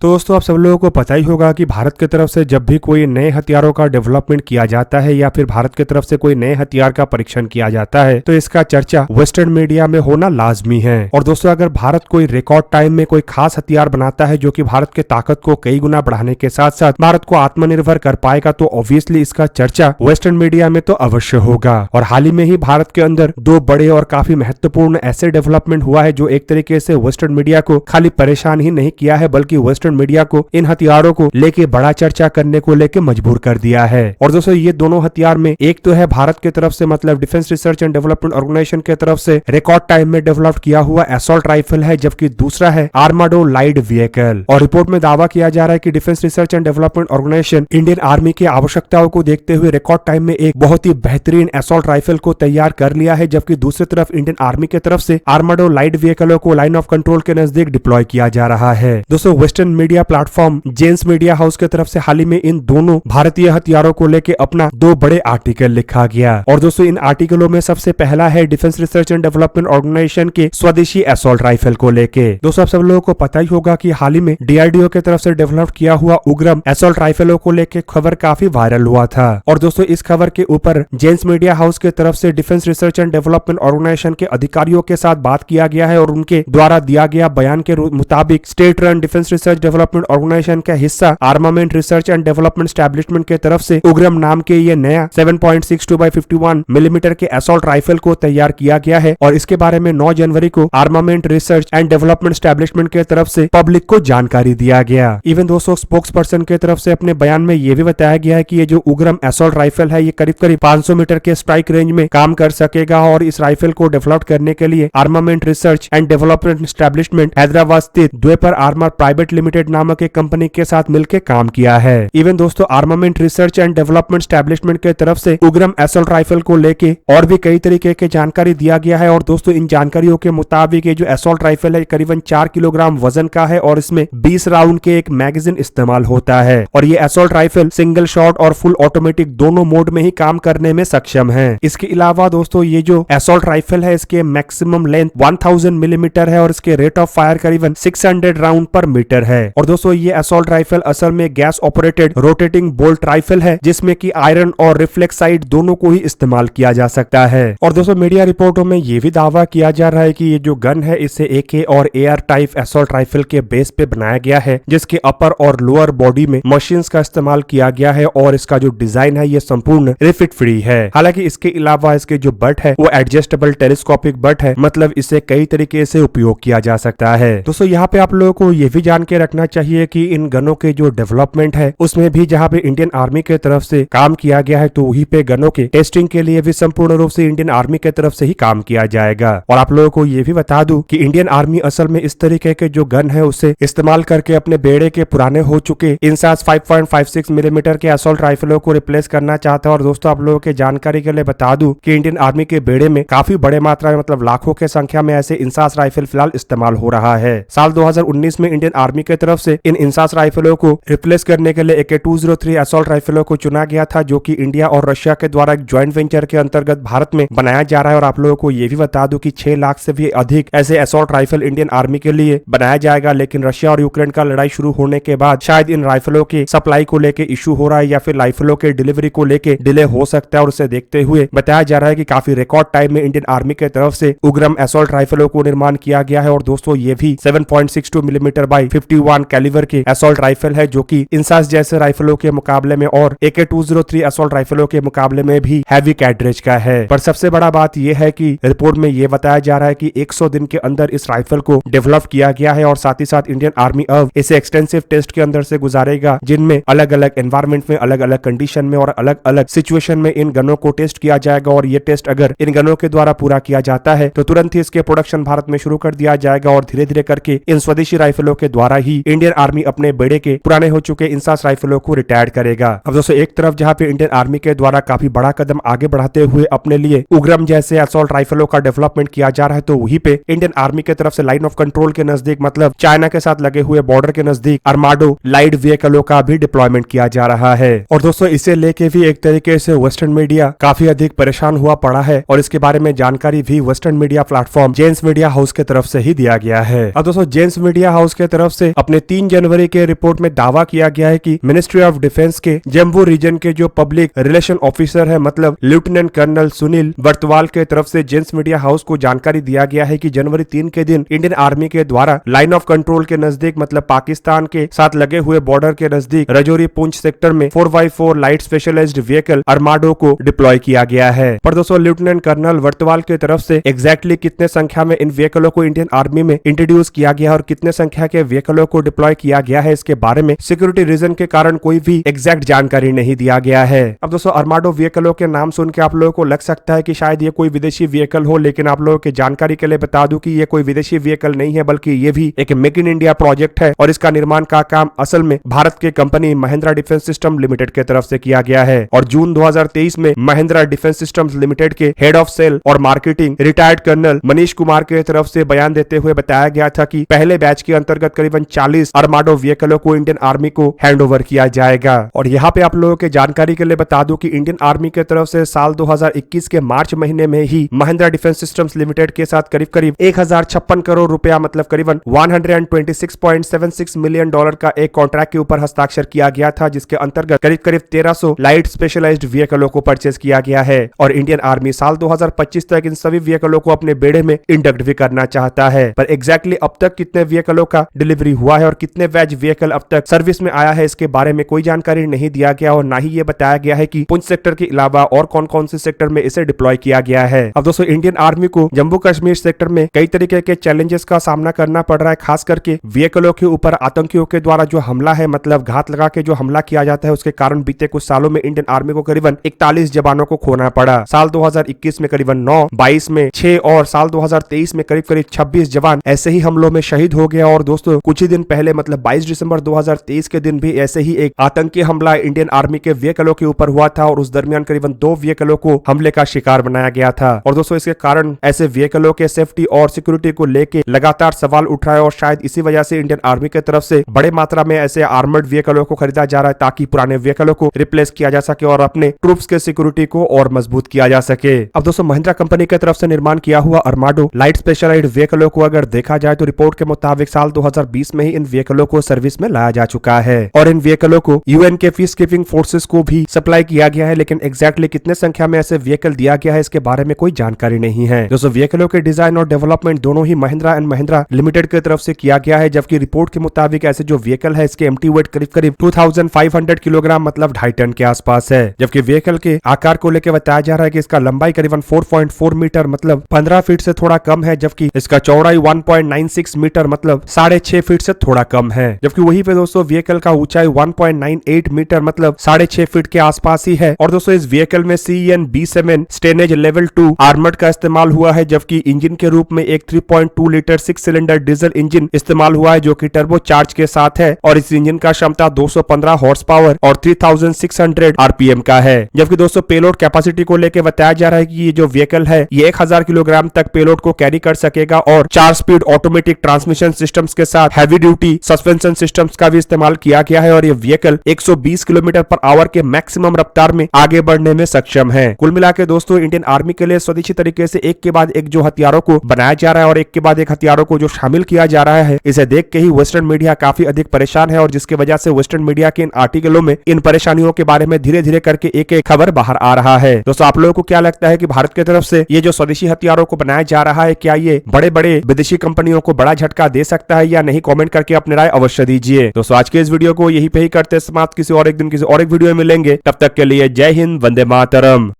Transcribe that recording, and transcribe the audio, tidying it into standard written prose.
तो दोस्तों आप सब लोगों को पता ही होगा कि भारत की तरफ से जब भी कोई नए हथियारों का डेवलपमेंट किया जाता है या फिर भारत की तरफ से कोई नए हथियार का परीक्षण किया जाता है तो इसका चर्चा वेस्टर्न मीडिया में होना लाजमी है। और दोस्तों अगर भारत कोई रिकॉर्ड टाइम में कोई खास हथियार बनाता है जो कि भारत के ताकत को कई गुना बढ़ाने के साथ साथ भारत को आत्मनिर्भर कर पाएगा तो ऑब्वियसली इसका चर्चा वेस्टर्न मीडिया में तो अवश्य होगा। और हाल ही में ही भारत के अंदर दो बड़े और काफी महत्वपूर्ण ऐसे डेवलपमेंट हुआ है जो एक तरीके से वेस्टर्न मीडिया को खाली परेशान ही नहीं किया है बल्कि वेस्टर्न मीडिया को इन हथियारों को लेके बड़ा चर्चा करने को लेके मजबूर कर दिया है। और दोस्तों ये दोनों हथियार में एक तो है भारत की तरफ से मतलब Defence research and development Organisation की तरफ से रिकॉर्ड टाइम में डेवलप किया हुआ असॉल्ट राइफल है, जबकि दूसरा है आर्माडो लाइट व्हीकल। और रिपोर्ट में दावा किया जा रहा है कि Defence research and development Organisation Indian Army की आवश्यकताओं को देखते हुए रिकॉर्ड टाइम में एक बहुत ही बेहतरीन असॉल्ट राइफल को तैयार कर लिया है, जबकि दूसरी तरफ इंडियन आर्मी की तरफ से आर्माडो लाइट व्हीकलों को लाइन ऑफ कंट्रोल के नजदीक डिप्लॉय किया जा रहा है। दोस्तों western media platform gents media house की तरफ से हाल ही में इन दोनों भारतीय हथियारों को लेके अपना दो बड़े आर्टिकल लिखा गया। और दोस्तों इन आर्टिकलों में सबसे पहला है Defence research and development organisation के स्वदेशी असॉल्ट राइफल को लेके। दोस्तों आप सब लोगों को पता ही होगा कि हाल ही में डीआरडीओ की तरफ से डेवलप किया हुआ उग्रम असॉल्ट राइफलों को लेके खबर काफी वायरल हुआ था। और दोस्तों इस खबर के ऊपर जेन्स मीडिया हाउस की तरफ से defence research and development organisation के अधिकारियों के साथ बात किया गया है और उनके द्वारा दिया गया बयान के मुताबिक state run defence research development organisation का हिस्सा armament research and development establishment के तरफ से उग्रम नाम के ये नया 7.62x51 मिलीमीटर के असॉल्ट राइफल को तैयार किया गया है। और इसके बारे में 9 जनवरी को armament research and development establishment के तरफ से पब्लिक को जानकारी दिया गया। इवन दोस्तों स्पोक्स पर्सन के तरफ से अपने बयान में ये भी बताया गया है कि ये जो उग्रम असॉल्ट राइफल है ये करीब करीब 500 मीटर के स्ट्राइक रेंज में काम कर सकेगा। और इस राइफल को डेवलप करने के लिए armament research and development establishment Hyderabad स्थित द्वेपर आर्मर प्राइवेट लिमिटेड नामक एक कंपनी के साथ मिलकर काम किया है। इवन दोस्तों armament research and development establishment के तरफ से उग्रम असॉल्ट राइफल को लेके और भी कई तरीके के जानकारी दिया गया है। और दोस्तों इन जानकारियों के मुताबिक ये जो असॉल्ट राइफल है करीबन 4 किलोग्राम वजन का है और इसमें 20 राउंड के एक मैगजीन इस्तेमाल होता है। और ये असॉल्ट राइफल सिंगल शॉट और फुल ऑटोमेटिक दोनों मोड में ही काम करने में सक्षम है। इसके अलावा दोस्तों ये जो असॉल्ट राइफल है इसके मैक्सिमम लेंथ 1000 मिलीमीटर है और इसके रेट ऑफ फायर करीबन 600 राउंड पर मीटर है। और दोस्तों ये असॉल्ट राइफल असल में gas operated rotating bolt rifle है जिसमें कि आयरन और रिफ्लेक्स साइड दोनों को ही इस्तेमाल किया जा सकता है। और दोस्तों मीडिया रिपोर्टों में ये भी दावा किया जा रहा है कि ये जो गन है इसे AK और AR टाइप असॉल्ट राइफल के बेस पे बनाया गया है जिसके अपर और लोअर बॉडी में मशीन्स का इस्तेमाल किया गया है और इसका जो डिजाइन है ये संपूर्ण रिफिट फ्री है। हालांकि इसके अलावा इसके जो बट है वो एडजस्टेबल टेलीस्कोपिक बट है, मतलब इसे कई तरीके से उपयोग किया जा सकता है। दोस्तों यहाँ पे आप लोगों को ये भी जान के रखना चाहिए कि इन गनों के जो डेवलपमेंट है उसमें भी जहाँ पे इंडियन आर्मी के तरफ से काम किया गया है तो वहीं पे गनों के टेस्टिंग के लिए भी संपूर्ण रूप से इंडियन आर्मी के तरफ से ही काम किया जाएगा। और आप लोगों को ये भी बता दूं कि इंडियन आर्मी असल में इस तरीके के जो गन है उसे इस्तेमाल करके अपने बेड़े के पुराने हो चुके इंसास 5.56 मिलीमीटर के असॉल्ट राइफलों को रिप्लेस करना चाहता है। और दोस्तों आप लोगों के जानकारी के लिए बता दूं कि इंडियन आर्मी के बेड़े में काफी बड़े मात्रा में मतलब लाखों के संख्या में ऐसे इंसास राइफल फिलहाल इस्तेमाल हो रहा है। साल 2019 में इंडियन आर्मी की तरफ से इन इंसास राइफलों को रिप्लेस करने के लिए AK-203 असॉल्ट राइफलों को चुना गया था जो कि इंडिया और रशिया के द्वारा एक ज्वाइंट वेंचर के अंतर्गत भारत में बनाया जा रहा है। और आप लोगों को ये भी बता दूं कि 6 लाख से भी अधिक ऐसे असॉल्ट राइफल इंडियन आर्मी के लिए बनाया जाएगा, लेकिन रशिया और यूक्रेन का लड़ाई शुरू होने के बाद शायद इन राइफलों के सप्लाई को लेकर इशू हो रहा है या फिर राइफलों के डिलीवरी को लेकर डिले हो सकता है। और उसे देखते हुए बताया जा रहा है कि काफी रिकॉर्ड टाइम में इंडियन आर्मी की तरफ से उग्रम असॉल्ट राइफलों को निर्माण किया गया है। और दोस्तों ये भी 7.62 मिलीमीटर बाई 51 कैलिबर के असॉल्ट राइफल है जो कि इंसास जैसे राइफलों के मुकाबले में और AK-203 असॉल्ट राइफलों के मुकाबले में भी हैवी कैटरेज का है। पर सबसे बड़ा बात यह है कि रिपोर्ट में यह बताया जा रहा है कि 100 दिन के अंदर इस राइफल को डेवलप किया गया है और साथ ही साथ इंडियन आर्मी अब इसे एक्सटेंसिव टेस्ट के अंदर से गुजारेगा जिनमें अलग अलग एनवायरमेंट में अलग अलग कंडीशन में और अलग अलग सिचुएशन में इन गनों को टेस्ट किया जाएगा। और ये टेस्ट अगर इन गनों के द्वारा पूरा किया जाता है तो तुरंत ही इसके प्रोडक्शन भारत में शुरू कर दिया जाएगा और धीरे धीरे करके इन स्वदेशी राइफलों के द्वारा ही इंडियन आर्मी अपने बेड़े के पुराने हो चुके इंसास राइफलों को रिटायर करेगा। अब दोस्तों एक तरफ जहाँ पे इंडियन आर्मी के द्वारा काफी बड़ा कदम आगे बढ़ाते हुए अपने लिए उग्रम जैसे असॉल्ट राइफलों का डेवलपमेंट किया जा रहा है तो वहीं पे इंडियन आर्मी की तरफ से लाइन ऑफ कंट्रोल के नजदीक मतलब चाइना के साथ लगे हुए बॉर्डर के नजदीक आर्माडो लाइट व्हीकलों का भी डिप्लॉयमेंट किया जा रहा है। और दोस्तों इसे लेके भी एक तरीके से वेस्टर्न मीडिया काफी अधिक परेशान हुआ पड़ा है और इसके बारे में जानकारी भी western media platform gents media house की तरफ से ही दिया गया है। अब दोस्तों जेन्स मीडिया हाउस की तरफ से अपने जिसने 3 जनवरी के रिपोर्ट में दावा किया गया है कि मिनिस्ट्री ऑफ डिफेंस के जम्मू रीजन के जो पब्लिक रिलेशन ऑफिसर है मतलब लेफ्टिनेंट कर्नल सुनील वर्तवाल के तरफ से जेंस मीडिया हाउस को जानकारी दिया गया है कि जनवरी 3 के दिन इंडियन आर्मी के द्वारा लाइन ऑफ कंट्रोल के नजदीक मतलब पाकिस्तान के साथ लगे हुए बॉर्डर के नजदीक रजौरी पुंछ सेक्टर में 4x4 लाइट स्पेशलाइज्ड व्हीकल अरमाडो को डिप्लॉय किया गया है। पर दोस्तों लेफ्टिनेंट कर्नल वर्तवाल की तरफ से एग्जैक्टली कितने संख्या में इन व्हीकलों को इंडियन आर्मी में इंट्रोड्यूस किया गया और कितने संख्या के व्हीकलों को डिप्लॉय किया गया है इसके बारे में सिक्योरिटी रीजन के कारण कोई भी एग्जैक्ट जानकारी नहीं दिया गया है। अब दोस्तों अरमाडो व्हीकलों के नाम सुन के आप लोगों को लग सकता है कि शायद ये कोई विदेशी व्हीकल हो, लेकिन आप लोगों की जानकारी के लिए बता दूं कि ये कोई विदेशी व्हीकल नहीं है बल्कि ये भी एक मेक इन इंडिया प्रोजेक्ट है और इसका निर्माण का काम असल में भारत के company Mahindra defence system limited के तरफ से किया गया है। और जून 2023 में महिंद्रा डिफेंस सिस्टम्स लिमिटेड के हेड ऑफ सेल और marketing retired colonel Manish Kumar के तरफ से बयान देते हुए बताया गया था कि पहले बैच के अंतर्गत करीबन 40 अरमाडो व्हीकलों को इंडियन आर्मी को हैंडओवर किया जाएगा। और यहाँ पे आप लोगों के जानकारी के लिए बता दूं कि इंडियन आर्मी के तरफ से साल 2021 के मार्च महीने में ही महिंद्रा डिफेंस सिस्टम्स लिमिटेड के साथ करीब 1056 करोड़ रुपया मतलब करीबन 126.76 मिलियन डॉलर का एक कॉन्ट्रैक्ट के ऊपर हस्ताक्षर किया गया था, जिसके अंतर्गत करीब 1300 लाइट स्पेशलाइज्ड व्हीकलों को परचेज किया गया है। और इंडियन आर्मी साल 2025 तक इन सभी व्हीकलों को अपने बेड़े में इंडक्ट भी करना चाहता है। पर एग्जैक्टली अब तक कितने व्हीकलों का डिलीवरी हुआ है और कितने बैच व्हीकल अब तक सर्विस में आया है इसके बारे में कोई जानकारी नहीं दिया गया और ना ही ये बताया गया है कि पुंछ सेक्टर के अलावा और कौन कौन से सेक्टर में इसे डिप्लॉय किया गया है। अब दोस्तों इंडियन आर्मी को जम्मू कश्मीर सेक्टर में कई तरीके के चैलेंजेस का सामना करना पड़ रहा है, खास करके व्हीकलों के ऊपर आतंकियों के द्वारा जो हमला है मतलब घात लगा के जो हमला किया जाता है उसके कारण बीते कुछ सालों में इंडियन आर्मी को करीबन 41 जवानों को खोना पड़ा। साल 2021 में करीबन 9, 22 में 6 और साल 2023 में करीब 26 जवान ऐसे ही हमलों में शहीद हो गया। और दोस्तों कुछ ही दिन पहले मतलब 22 दिसंबर 2023 के दिन भी ऐसे ही एक आतंकी हमला इंडियन आर्मी के व्हीकलों के ऊपर हुआ था और उस दरमियान करीबन 2 व्हीकलों को हमले का शिकार बनाया गया था। और दोस्तों इसके कारण ऐसे व्हीकलों के सेफ्टी और सिक्योरिटी को लेके लगातार सवाल उठ रहा है और शायद इसी वजह से इंडियन आर्मी की तरफ से बड़े मात्रा में ऐसे आर्मर्ड व्हीकलों को खरीदा जा रहा है ताकि पुराने व्हीकलों को रिप्लेस किया जा सके और अपने ट्रूप्स के सिक्योरिटी को और मजबूत किया जा सके। अब दोस्तों महिंद्रा कंपनी की तरफ से निर्माण किया हुआ अरमाडो लाइट स्पेशलाइज्ड व्हीकलों को अगर देखा जाए तो रिपोर्ट के मुताबिक साल 2020 में ही इन व्हीकलों को सर्विस में लाया जा चुका है और इन व्हीकलों को यूएन के पीस कीपिंग फोर्सेस को भी सप्लाई किया गया है, लेकिन एग्जैक्टली कितने संख्या में ऐसे व्हीकल दिया गया है इसके बारे में कोई जानकारी नहीं है। दोस्तों व्हीकलों के डिजाइन और डेवलपमेंट दोनों ही महिंद्रा एंड महिंद्रा लिमिटेड की तरफ से किया गया है, जबकि रिपोर्ट के मुताबिक ऐसे जो व्हीकल है इसके एम्प्टी वेट करीब 2500 किलोग्राम मतलब 2.5 टन के आसपास है। जबकि व्हीकल के आकार को लेकर बताया जा रहा है कि इसका लंबाई करीबन 4.4 मीटर मतलब 15 फीट से थोड़ा कम है, जबकि इसका चौड़ाई 1.96 मीटर मतलब 6.5 फीट से थोड़ा कम है। जबकि वहीं पे दोस्तों व्हीकल का ऊंचाई 1.98 मीटर मतलब 6.5 फीट के आसपास ही है। और दोस्तों इस व्हीकल में CEN B7 स्टेनेज लेवल 2 आर्मर्ड का इस्तेमाल हुआ है, जबकि इंजन के रूप में एक 3.2 लीटर 6 सिलेंडर डीजल इंजन इस्तेमाल हुआ है जो कि टर्बो चार्ज के साथ है और इस इंजन का क्षमता 215 हॉर्स पावर और 3600 RPM का है। जबकि दोस्तों पेलोड कैपेसिटी को लेकर बताया जा रहा है कि ये जो व्हीकल है ये 1000 किलोग्राम तक पेलोड को कैरी कर सकेगा और 4 स्पीड ऑटोमेटिक ट्रांसमिशन सिस्टम्स के साथ हैवी ड्यूटी सस्पेंशन सिस्टम्स का भी इस्तेमाल किया गया है और ये व्हीकल 120 किलोमीटर पर आवर के मैक्सिमम रफ्तार में आगे बढ़ने में सक्षम है। कुल मिलाकर दोस्तों इंडियन आर्मी के लिए स्वदेशी तरीके से एक के बाद एक जो हथियारों को बनाया जा रहा है और एक के बाद एक हथियारों को जो शामिल किया जा रहा है, इसे देख के ही वेस्टर्न मीडिया काफी अधिक परेशान है और जिसकी वजह से वेस्टर्न मीडिया के इन आर्टिकलों में इन परेशानियों के बारे में धीरे धीरे करके एक एक खबर बाहर आ रहा है। दोस्तों आप लोगों को क्या लगता है कि भारत की तरफ से ये जो स्वदेशी हथियारों को बनाया जा रहा है क्या ये बड़े बड़े विदेशी कंपनियों को बड़ा झटका दे सकता है या नहीं? कमेंट करके अपनी राय अवश्य दीजिए। दोस्तों आज के इस वीडियो को यहीं पे ही करते समाप्त, किसी और एक दिन किसी और एक वीडियो में मिलेंगे, तब तक के लिए जय हिंद, वंदे मातरम।